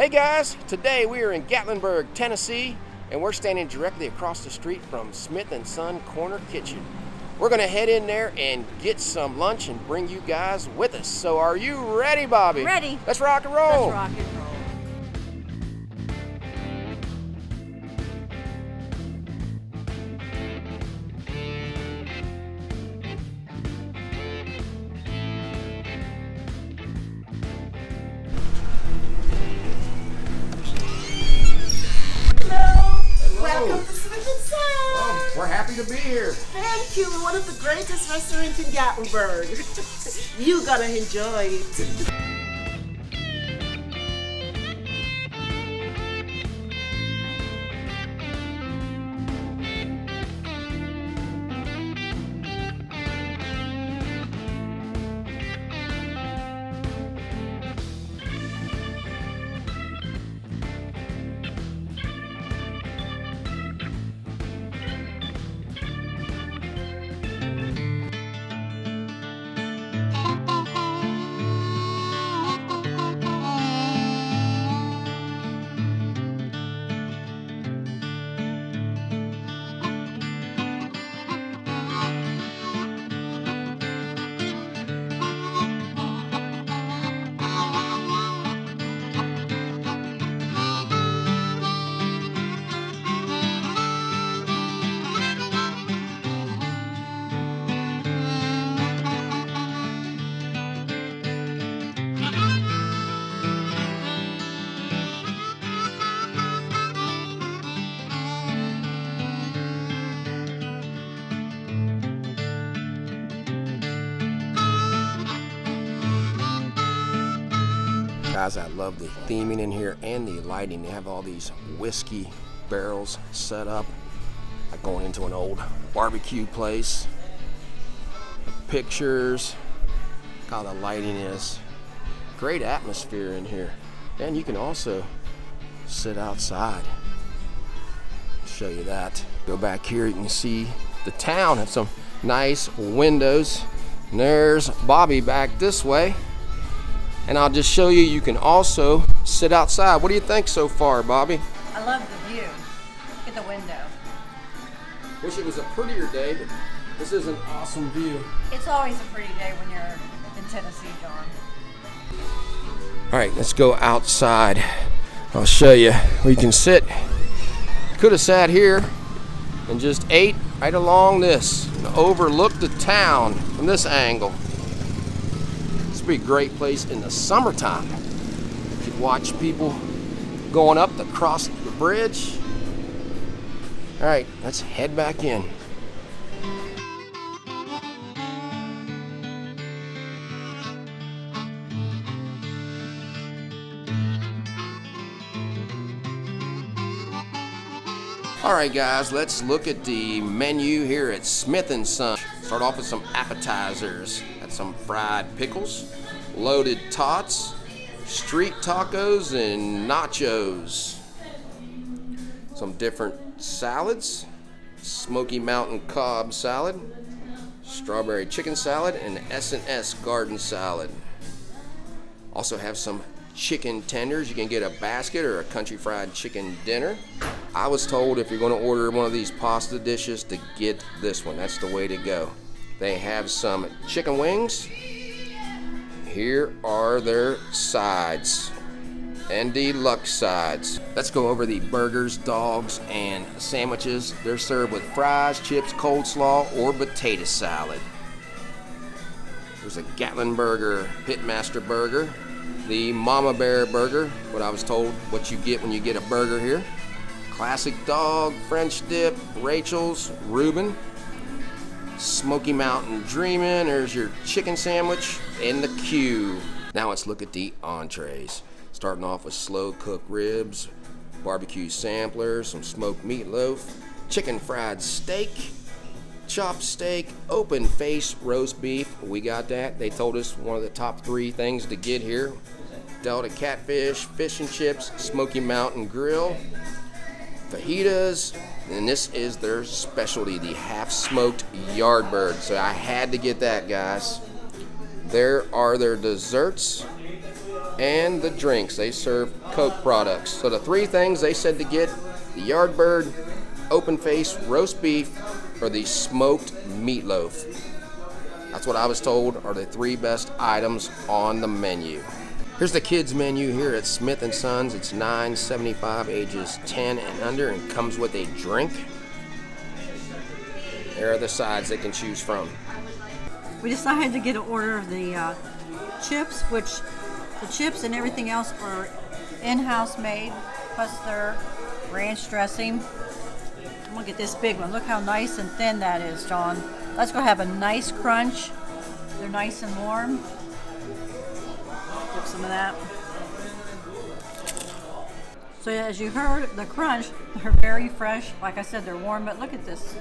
Hey guys, today we are in Gatlinburg, Tennessee, and we're standing directly across the street from Smith & Son Corner Kitchen. We're gonna head in there and get some lunch and bring you guys with us. So are you ready, Bobby? Ready. Let's rock and roll. Let's rock and roll. Welcome to Smith & Son. Oh, we're happy to be here. Thank you. One of the greatest restaurants in Gatlinburg. You're gonna enjoy it. Guys, I love the theming in here and the lighting. They have all these whiskey barrels set up, like going into an old barbecue place. Pictures, how the lighting is. Great atmosphere in here. And you can also sit outside. Show you that. Go back here, you can see the town. Have some nice windows. And there's Bobby back this way. And I'll just show you, you can also sit outside. What do you think so far, Bobby? I love the view. Look at the window. Wish it was a prettier day, but this is an awesome view. It's always a pretty day when you're in Tennessee, John. All right, let's go outside. I'll show you where you can sit. Could have sat here and just ate right along this and overlooked the town from this angle. This would be a great place in the summertime. You could watch people going up to cross the bridge. All right, let's head back in. All right, guys, let's look at the menu here at Smith & Son. Start off with some appetizers. Got some fried pickles, loaded tots, street tacos, and nachos. Some different salads, Smoky Mountain Cobb salad, strawberry chicken salad, and S&S garden salad. Also have some chicken tenders. You can get a basket or a country fried chicken dinner. I was told if you're going to order one of these pasta dishes to get this one. That's the way to go. They have some chicken wings. Here are their sides and deluxe sides. Let's go over the burgers, dogs, and sandwiches. They're served with fries, chips, coleslaw, or potato salad. There's a Gatlinburger Pitmaster burger. The Mama Bear burger, what I was told what you get when you get a burger here. Classic dog, French dip, Rachel's, Reuben. Smoky Mountain Dreamin', there's your chicken sandwich in the queue. Now let's look at the entrees. Starting off with slow cooked ribs, barbecue sampler, some smoked meatloaf, chicken fried steak, chopped steak, open face roast beef. We got that. They told us one of the top 3 things to get here. Delta catfish, fish and chips, Smoky Mountain grill, fajitas, and this is their specialty, the half-smoked yardbird. So I had to get that, guys. There are their desserts. and the drinks. They serve Coke products. So the three things they said to get: the Yardbird open face roast beef or the smoked meatloaf. That's what I was told are the three best items on the menu. Here's the kids menu here at Smith & Sons. It's $9.75, ages 10 and under, and comes with a drink. There are the sides they can choose from. We decided to get an order of the chips, which the chips and everything else are in-house made, plus their ranch dressing. I'm gonna get this big one. Look how nice and thin that is, John. Let's go have a nice crunch. They're nice and warm. Dip some of that. So as you heard, the crunch, they're very fresh. Like I said, they're warm, but look at this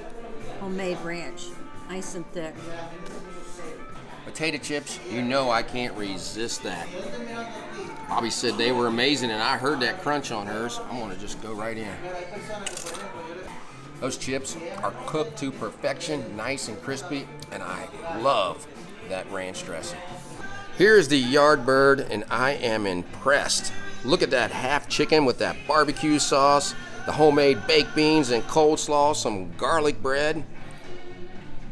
homemade ranch. Nice and thick. Potato chips, you know I can't resist that. Bobby said they were amazing, and I heard that crunch on hers. I'm gonna just go right in. Those chips are cooked to perfection, nice and crispy, and I love that ranch dressing. Here's the Yardbird, and I am impressed. Look at that half chicken with that barbecue sauce, the homemade baked beans and coleslaw, some garlic bread.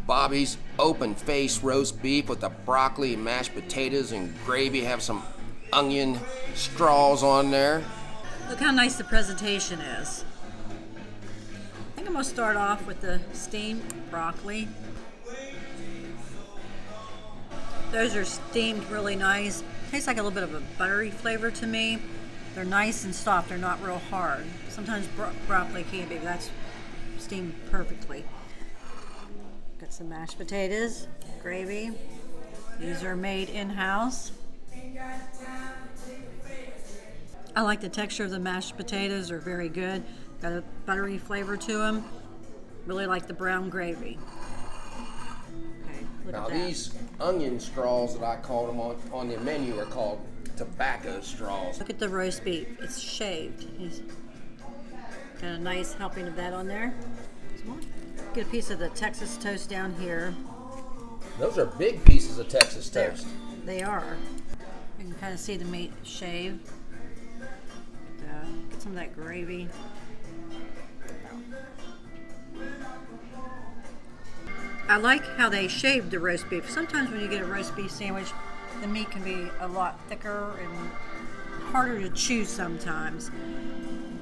Bobby's open face roast beef with the broccoli, mashed potatoes, and gravy. Have some onion straws on there. Look how nice the presentation is. I think I'm gonna start off with the steamed broccoli. Those are steamed really nice. Tastes like a little bit of a buttery flavor to me. They're nice and soft. They're not real hard. Sometimes broccoli can be, but that's steamed perfectly. Got some mashed potatoes, gravy. These are made in-house. I like the texture of the mashed potatoes. They're very good. Got a buttery flavor to them. Really like the brown gravy. Okay, look Now at that. these onion straws that I called them on the menu are called tobacco straws. Look at the roast beef. It's shaved. Got a nice helping of that on there. Some more. Get a piece of the Texas toast down here. Those are big pieces of Texas toast. They are. You can kind of see the meat shaved. Get some of that gravy. I like how they shaved the roast beef. Sometimes when you get a roast beef sandwich, the meat can be a lot thicker and harder to chew sometimes.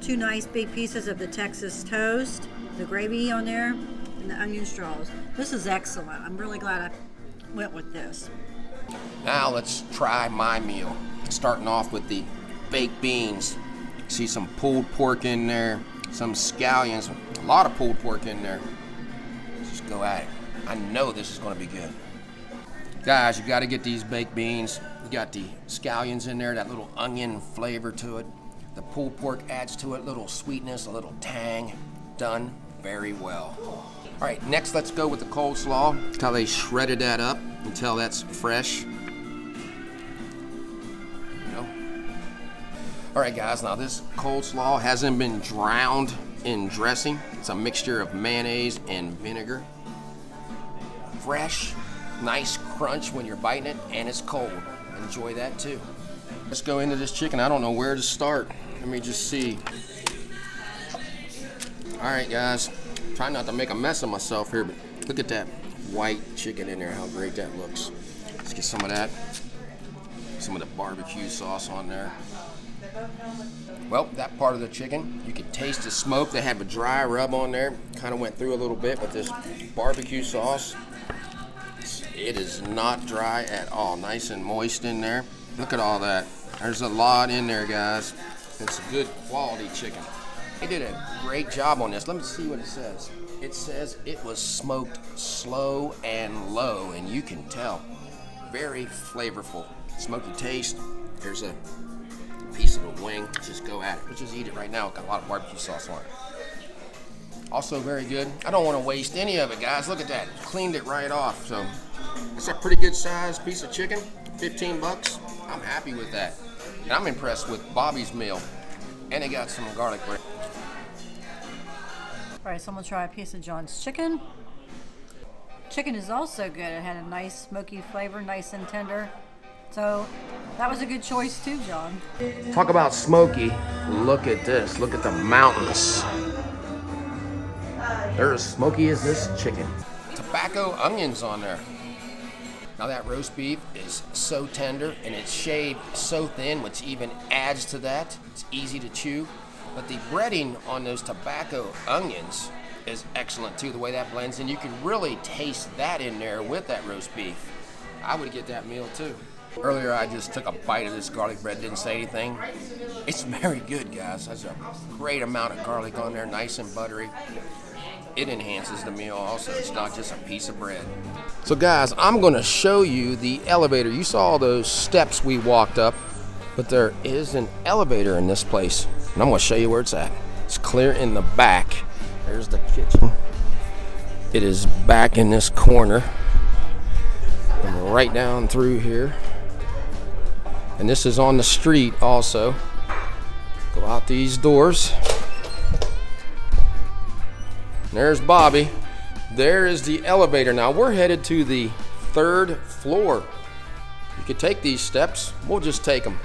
Two nice big pieces of the Texas toast, the gravy on there, and the onion straws. This is excellent. I'm really glad I went with this. Now let's try my meal. Starting off with the baked beans. See some pulled pork in there, some scallions, a lot of pulled pork in there. Let's just go at it. I know this is going to be good. Guys, you got to get these baked beans. You got the scallions in there, that little onion flavor to it. The pulled pork adds to it, a little sweetness, a little tang. Done very well. All right, next let's go with the coleslaw. That's how they shredded that up until that's fresh. All right, guys, now this coleslaw hasn't been drowned in dressing. It's a mixture of mayonnaise and vinegar. Fresh, nice crunch when you're biting it, and it's cold. Enjoy that too. Let's go into this chicken. I don't know where to start. Let me just see. All right, guys, try not to make a mess of myself here, but look at that white chicken in there, how great that looks. Let's get some of that. Some of the barbecue sauce on there. Well, that part of the chicken, you can taste the smoke. They have a dry rub on there. Kind of went through a little bit with this barbecue sauce. It is not dry at all. Nice and moist in there. Look at all that. There's a lot in there, guys. It's good quality chicken. They did a great job on this. Let me see what it says. It says it was smoked slow and low, and you can tell. Very flavorful. Smoky taste. Here's a piece of the wing. Just go at it. Let's just eat it right now. Got a lot of barbecue sauce on it. Also very good. I don't want to waste any of it, guys. Look at that. Cleaned it right off. So it's a pretty good sized piece of chicken. 15 bucks. I'm happy with that. And I'm impressed with Bobby's meal. And they got some garlic bread. All right, so I'm gonna try a piece of John's chicken. Chicken is also good. It had a nice smoky flavor, nice and tender. So That was a good choice too, John. Talk about smoky. Look at this. Look at the mountains. They're as smoky as this chicken. Tobacco onions on there. Now that roast beef is so tender and it's shaved so thin, which even adds to that. It's easy to chew. But the breading on those tobacco onions is excellent too, the way that blends in. You can really taste that in there with that roast beef. I would get that meal too. Earlier I just took a bite of this garlic bread, didn't say anything. It's very good, guys. There's a great amount of garlic on there, nice and buttery. It enhances the meal also. It's not just a piece of bread. So guys, I'm gonna show you the elevator. You saw those steps we walked up, but there is an elevator in this place. And I'm gonna show you where it's at. It's clear in the back. There's the kitchen. It is back in this corner. And right down through here. And this is on the street also. Go out these doors. There's Bobby. There is the elevator. Now we're headed to the 3rd floor. You could take these steps. We'll just take them.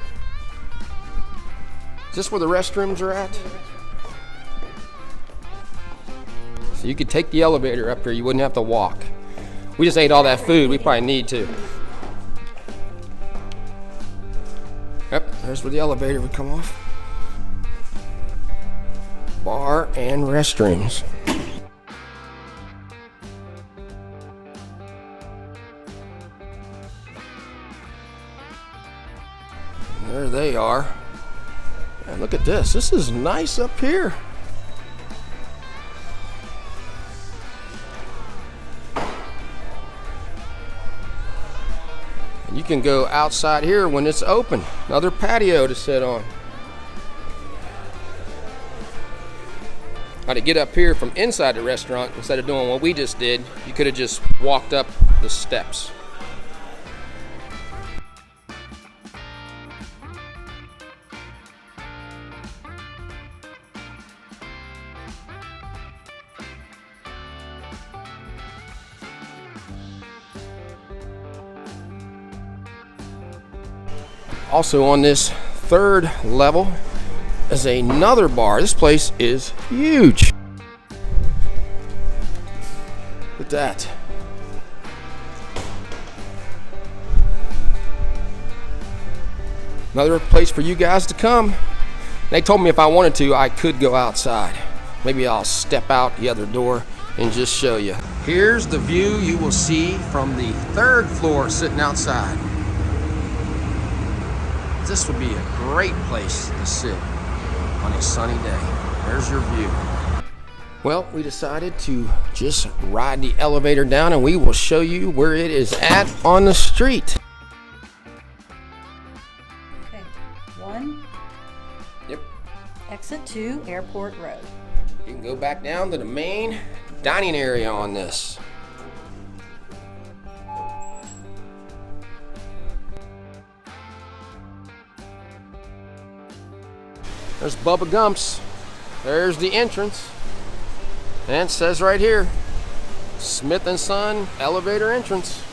Is this where the restrooms are at? So you could take the elevator up here. You wouldn't have to walk. We just ate all that food. We probably need to. Yep, there's where the elevator would come off. Bar and restrooms. There they are. And look at this. This is nice up here. And you can go outside here when it's open. Another patio to sit on. Now to get up here from inside the restaurant, instead of doing what we just did, you could have just walked up the steps. Also on this 3rd level is another bar. This place is huge. Look at that. Another place for you guys to come. They told me if I wanted to, I could go outside. Maybe I'll step out the other door and just show you. Here's the view you will see from the 3rd floor sitting outside. This would be a great place to sit on a sunny day. There's your view. Well, we decided to just ride the elevator down and we will show you where it is at on the street. Okay, 1. Yep. Exit 2, Airport Road. You can go back down to the main dining area on this. There's Bubba Gump's. There's the entrance. And it says right here, Smith & Son elevator entrance.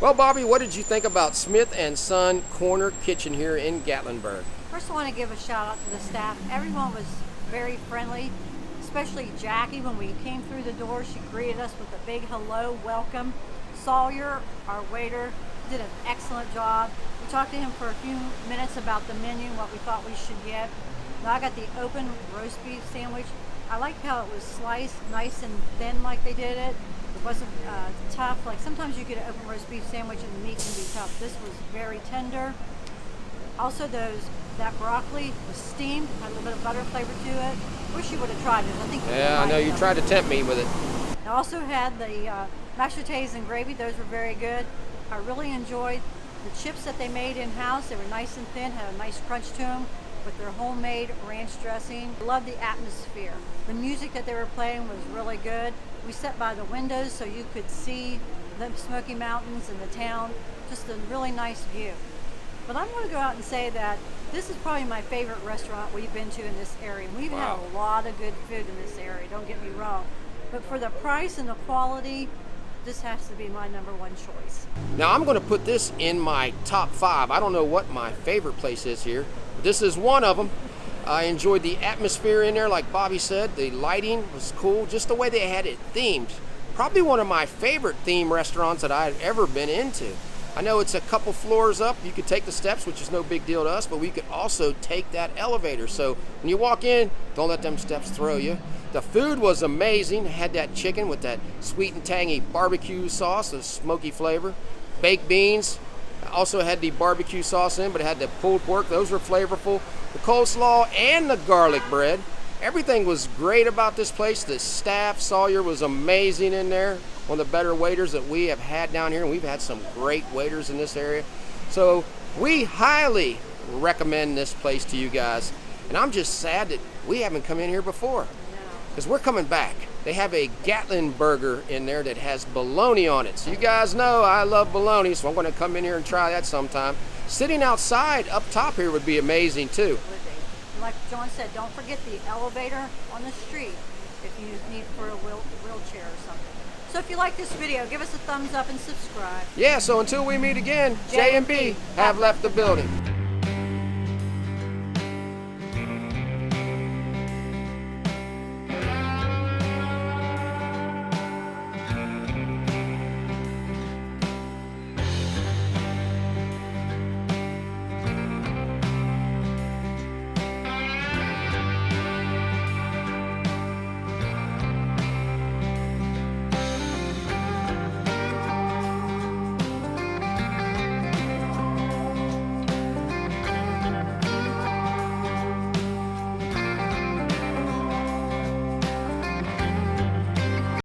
Well, Bobby, what did you think about Smith & Son Corner Kitchen here in Gatlinburg? First, I want to give a shout out to the staff. Everyone was very friendly, especially Jackie. When we came through the door, she greeted us with a big hello, welcome. Sawyer, our waiter, did an excellent job. We talked to him for a few minutes about the menu, what we thought we should get. Now I got the open roast beef sandwich. I liked how it was sliced nice and thin like they did it. It wasn't tough. Like sometimes you get an open roast beef sandwich and the meat can be tough. This was very tender. Also that broccoli was steamed, had a little bit of butter flavor to it. Wish you would have tried it. I think I know you tried to tempt me with it. I also had the mashed potatoes and gravy. Those were very good. I really enjoyed the chips that they made in-house. They were nice and thin, had a nice crunch to them with their homemade ranch dressing. I love the atmosphere. The music that they were playing was really good. We sat by the windows so you could see the Smoky Mountains and the town. Just a really nice view. But I'm going to go out and say that this is probably my favorite restaurant we've been to in this area. We've had a lot of good food in this area, don't get me wrong. But for the price and the quality, this has to be my number one choice. Now I'm going to put this in my top 5. I don't know what my favorite place is here, but this is one of them. I enjoyed the atmosphere in there, like Bobby said. The lighting was cool, just the way they had it themed. Probably one of my favorite theme restaurants that I've ever been into. I know it's a couple floors up. You could take the steps, which is no big deal to us, but we could also take that elevator. So when you walk in, don't let them steps throw you. The food was amazing. It had that chicken with that sweet and tangy barbecue sauce, the smoky flavor. Baked beans. Also had the barbecue sauce in, but it had the pulled pork. Those were flavorful. The coleslaw and the garlic bread. Everything was great about this place. The staff, Sawyer was amazing in there. One of the better waiters that we have had down here, and we've had some great waiters in this area. So we highly recommend this place to you guys. And I'm just sad that we haven't come in here before, because we're coming back. They have a Gatlinburger in there that has bologna on it. So you guys know I love bologna, so I'm going to come in here and try that sometime. Sitting outside up top here would be amazing too. Like John said, don't forget the elevator on the street if you need for a wheelchair or something. So if you like this video, give us a thumbs up and subscribe. Yeah, so until we meet again, J and B have left the building.